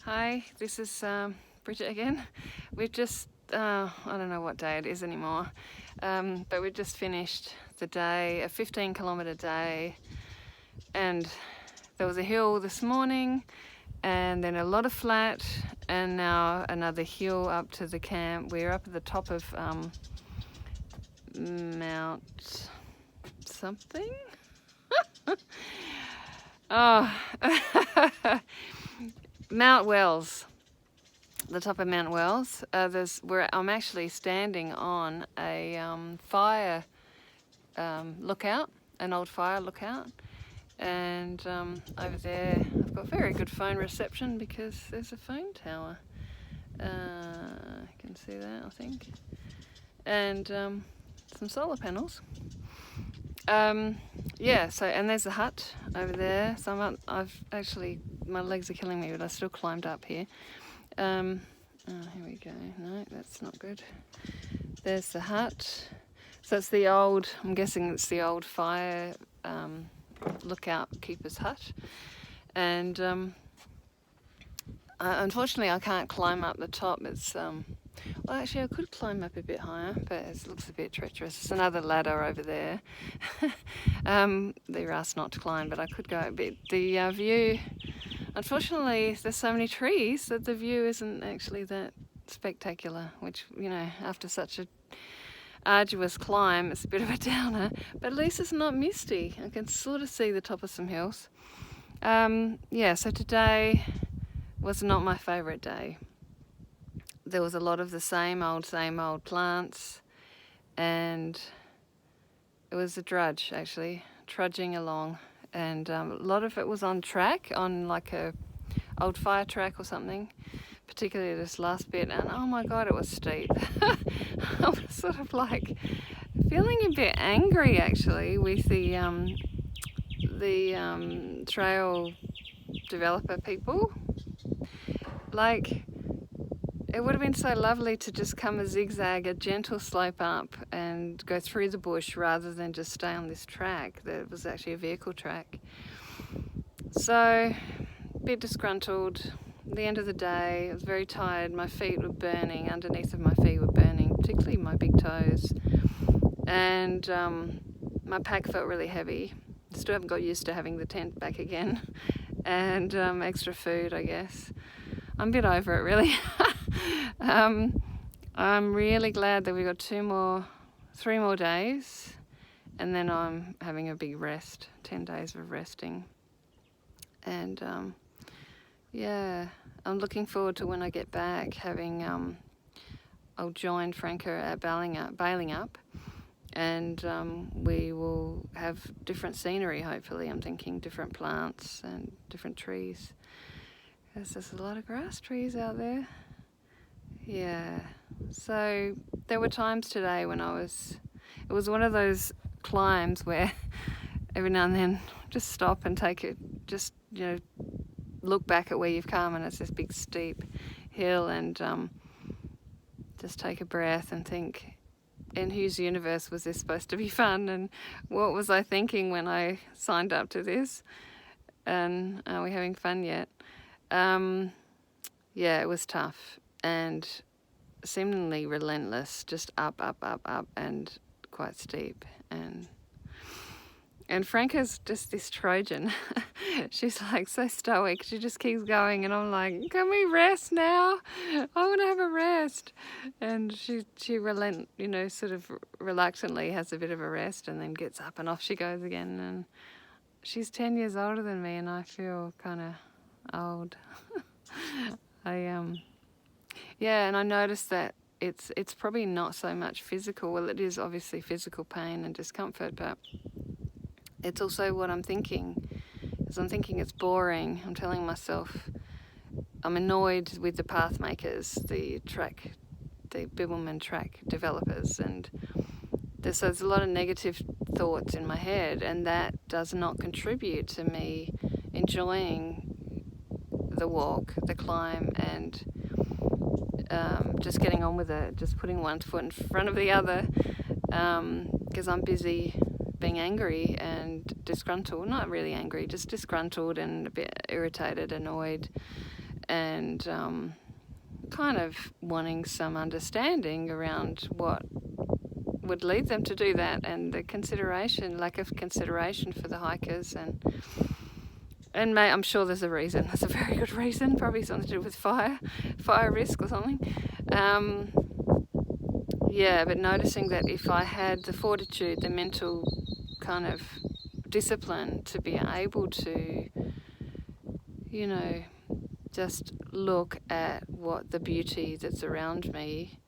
Hi, this is Bridget again. We've just, I don't know what day it is anymore, but we've just finished the day, a 15-kilometre day, and there was a hill this morning and then a lot of flat, and now another hill up to the camp. We're up at the top of Mount something. Oh, Mount Wells. The top of Mount Wells. I'm actually standing on a fire lookout, an old fire lookout, and over there I've got very good phone reception because there's a phone tower. You can see that, I think, and some solar panels. Yeah, so, and there's a hut over there. So I've actually, my legs are killing me, but I still climbed up here. Here we go. No, that's not good. There's the hut. So it's the old, I'm guessing it's the old fire lookout keeper's hut. And unfortunately I can't climb up the top. It's, well, actually I could climb up a bit higher, but it looks a bit treacherous. There's another ladder over there. They're asked not to climb, but I could go a bit. The view, unfortunately, there's so many trees that the view isn't actually that spectacular, which, you know, after such a arduous climb, it's a bit of a downer, but at least it's not misty. I can sort of see the top of some hills. Yeah, so today was not my favourite day. There was a lot of the same old plants, and it was a drudge, actually, trudging along. And a lot of it was on track, on like a old fire track or something, particularly this last bit, and oh my god, it was steep. I was sort of like feeling a bit angry actually with the trail developer people. Like, it would have been so lovely to just come a zigzag, a gentle slope up and go through the bush rather than just stay on this track that was actually a vehicle track. So, a bit disgruntled. At the end of the day, I was very tired. My feet were burning, underneath of my feet were burning, particularly my big toes. And my pack felt really heavy. Still haven't got used to having the tent back again. And extra food, I guess. I'm a bit over it, really. I'm really glad that we got 3 more days, and then I'm having a big rest, 10 days of resting. And yeah, I'm looking forward to when I get back, having I'll join Franca at bailing up, and we will have different scenery, hopefully. I'm thinking different plants and different trees. There's a lot of grass trees out there. Yeah. So there were times today when it was one of those climbs where every now and then just stop and take it, just, you know, look back at where you've come, and it's this big steep hill, and just take a breath and think, in whose universe was this supposed to be fun, and what was I thinking when I signed up to this, and are we having fun yet? Yeah, it was tough and seemingly relentless, just up, and quite steep. And Franca's just this Trojan. She's like so stoic. She just keeps going, and I'm like, can we rest now? I want to have a rest. And she sort of reluctantly has a bit of a rest, and then gets up and off she goes again. And she's 10 years older than me, and I feel kind of old. Yeah, and I noticed that it's probably not so much physical. Well, it is obviously physical pain and discomfort, but it's also what I'm thinking. Because I'm thinking it's boring. I'm telling myself I'm annoyed with the path makers, the Bibbulmun Track developers, and there's a lot of negative thoughts in my head, and that does not contribute to me enjoying the walk, the climb, and just getting on with it, just putting one foot in front of the other, because I'm busy being angry and disgruntled. Not really angry, just disgruntled and a bit irritated, annoyed, and kind of wanting some understanding around what would lead them to do that, and the lack of consideration for the hikers, and I'm sure there's a reason. There's a very good reason, probably something to do with fire risk or something. Yeah, but noticing that if I had the fortitude, the mental kind of discipline to be able to, just look at what the beauty that's around me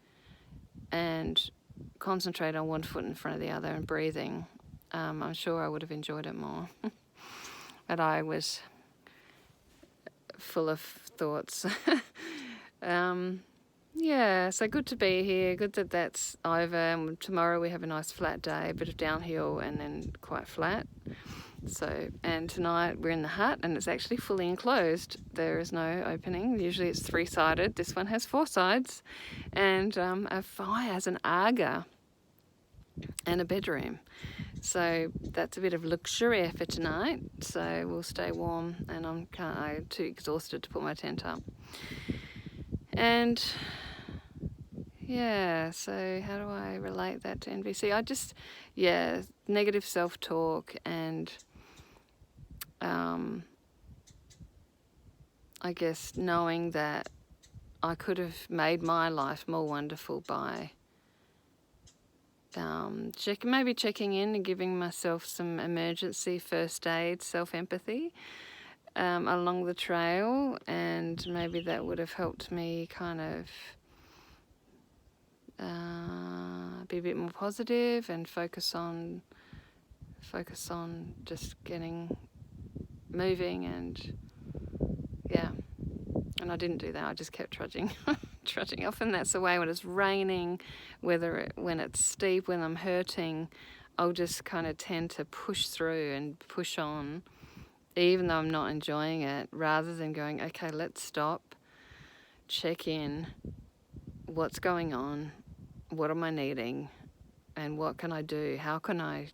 and concentrate on one foot in front of the other and breathing, I'm sure I would have enjoyed it more. But I was full of thoughts. Yeah, so good to be here. Good that that's over. And tomorrow we have a nice flat day, a bit of downhill and then quite flat. And tonight we're in the hut, and it's actually fully enclosed. There is no opening. Usually it's 3-sided. This one has 4 sides, and a fire has an aga and a bedroom. So that's a bit of luxury for tonight. So we'll stay warm, and I'm too exhausted to put my tent up. And yeah, so how do I relate that to NVC? Negative self-talk, and I guess knowing that I could have made my life more wonderful by checking in and giving myself some emergency first aid, self-empathy along the trail, and maybe that would have helped me kind of be a bit more positive and focus on just getting moving, and I didn't do that. I just kept trudging Often that's the way when it's raining, when it's steep, when I'm hurting, I'll just kind of tend to push through and push on, even though I'm not enjoying it, rather than going, okay, let's stop, check in, what's going on, what am I needing, and what can I do? How can I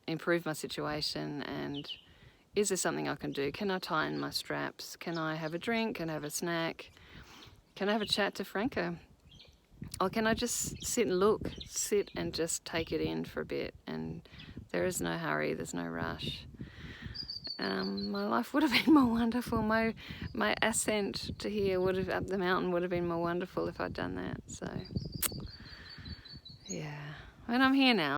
improve my situation, and is there something I can do? Can I tighten my straps? Can I have a drink? Can I have a snack? Can I have a chat to Franca? Or can I just sit and just take it in for a bit? And there is no hurry, there's no rush. My life would have been more wonderful. My ascent to here up the mountain would have been more wonderful if I'd done that. So, yeah. And I'm here now.